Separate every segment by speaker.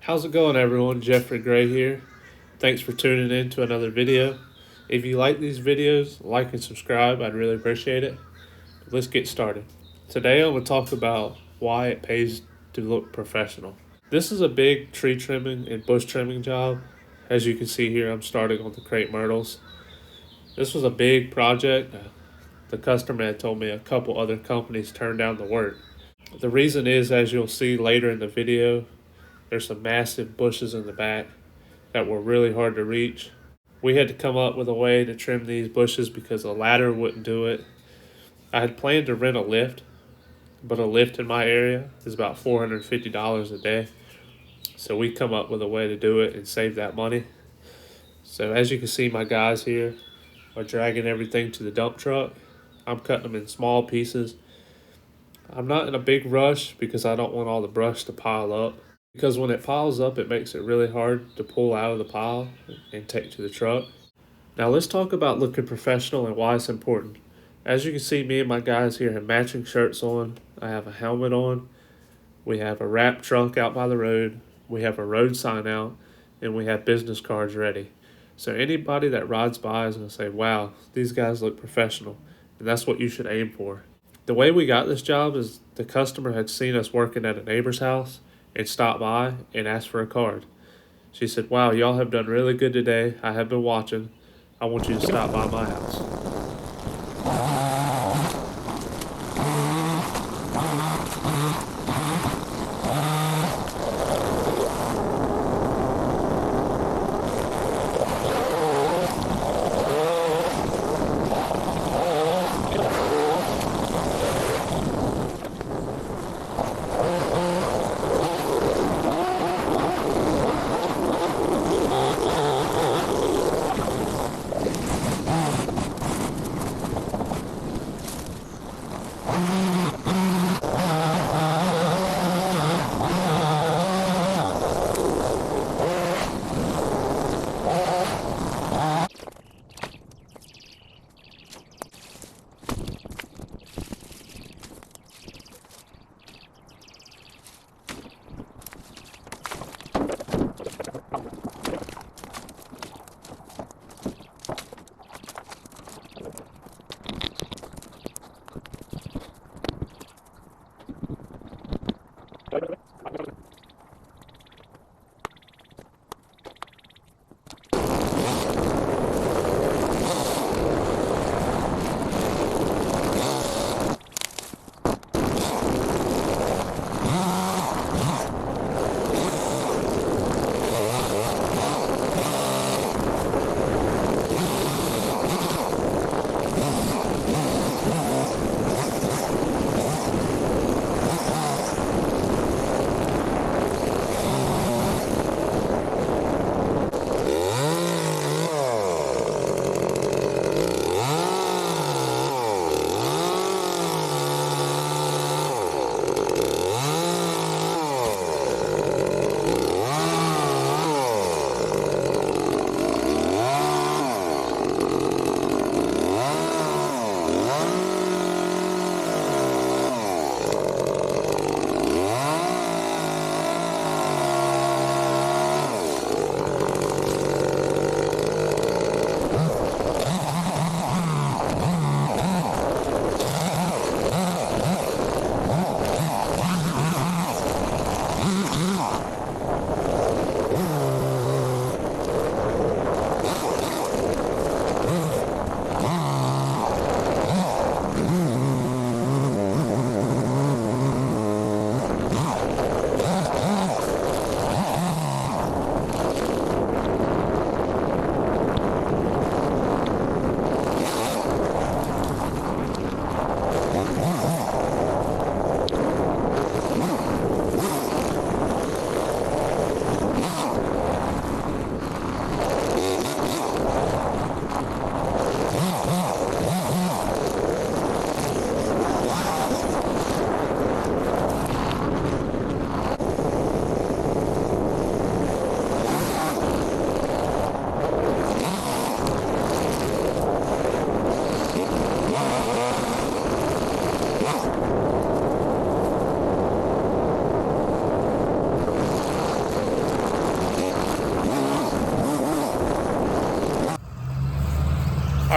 Speaker 1: How's it going, everyone? Jeffrey Gray here. Thanks for tuning in to another video. If you like these videos, like and subscribe. I'd really appreciate it. Let's get started. Today I'm going to talk about why it pays to look professional. This is a big tree trimming and bush trimming job. As you can see here, I'm starting on the crepe myrtles. This was a big project. The customer had told me a couple other companies turned down the work. The reason is, as you'll see later in the video, there's some massive bushes in the back that were really hard to reach. We had to come up with a way to trim these bushes because a ladder wouldn't do it. I had planned to rent a lift, but a lift in my area is about $450 a day. So we come up with a way to do it and save that money. So as you can see, my guys here are dragging everything to the dump truck. I'm cutting them in small pieces. I'm not in a big rush because I don't want all the brush to pile up. Because when it piles up, it makes it really hard to pull out of the pile and take to the truck. Now let's talk about looking professional and why it's important. As you can see, me and my guys here have matching shirts on. I have a helmet on. We have a wrapped truck out by the road. We have a road sign out. And we have business cards ready. So anybody that rides by is going to say, wow, these guys look professional. And that's what you should aim for. The way we got this job is the customer had seen us working at a neighbor's house and stopped by and asked for a card. She said, wow, y'all have done really good today. I have been watching. I want you to stop by my house.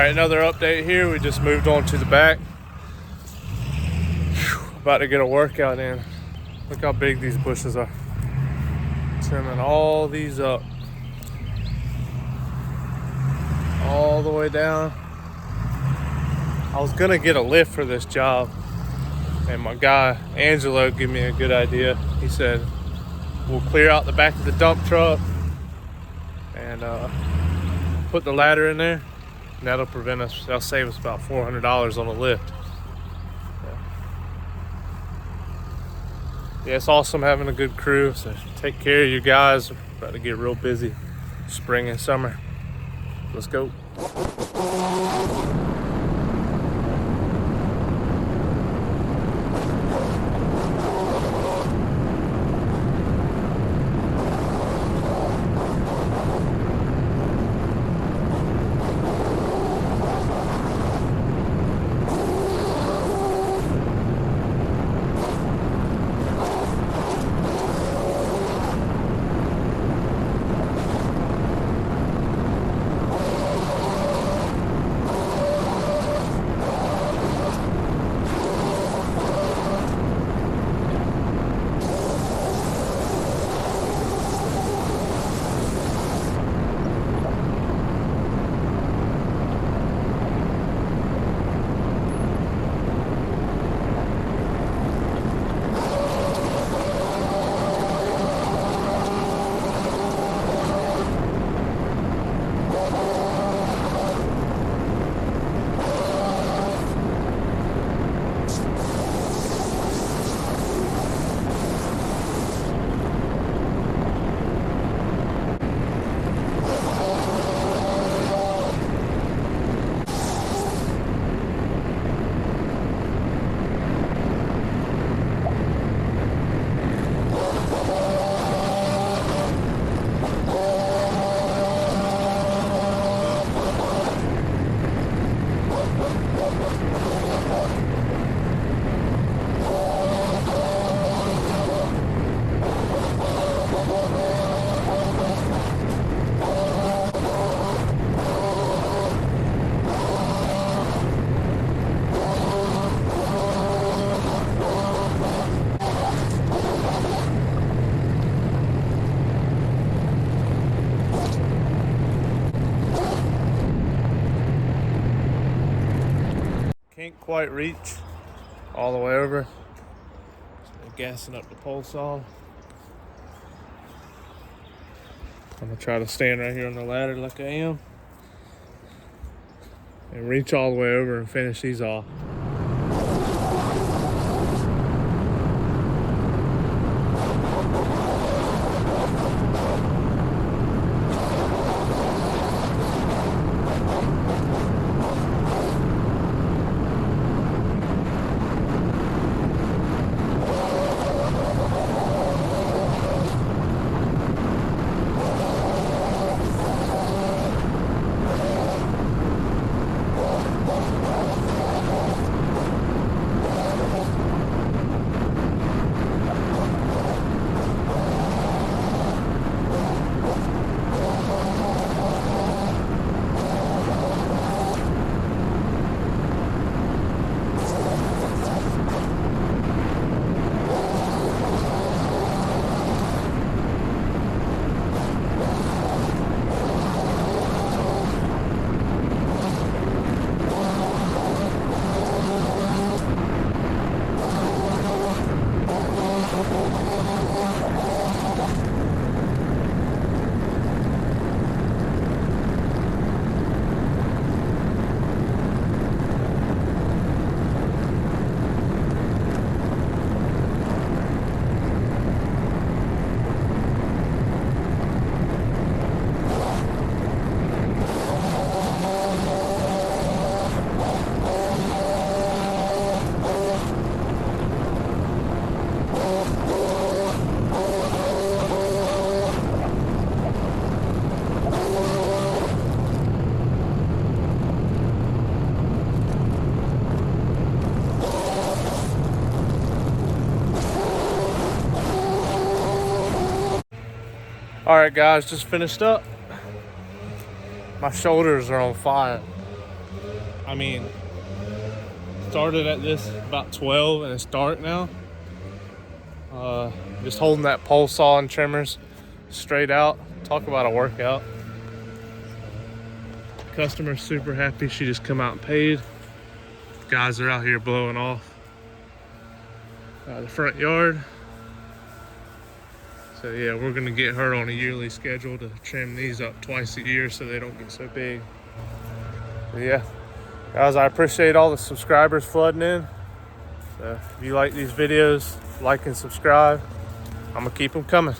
Speaker 1: Alright, another update here. We just moved on to the back. About to get a workout in. Look how big these bushes are. Trimming all these up. All the way down. I was gonna get a lift for this job, and my guy Angelo gave me a good idea. He said we'll clear out the back of the dump truck and put the ladder in there, and that'll save us about $400 on a lift. Yeah, it's awesome having a good crew, so take care of you guys. We're about to get real busy spring and summer. Let's go. Can't quite reach all the way over. So gassing up the pole saw. I'm gonna try to stand right here on the ladder like I am and reach all the way over and finish these off. All right, guys, just finished up. My shoulders are on fire. I mean, started at this about 12 and it's dark now. Just holding that pole saw and trimmers straight out. Talk about a workout. Customer's super happy. She just come out and paid. Guys are out here blowing off the front yard. So yeah, we're gonna get her on a yearly schedule to trim these up twice a year so they don't get so big. But yeah, guys, I appreciate all the subscribers flooding in. So if you like these videos, like and subscribe. I'm gonna keep them coming.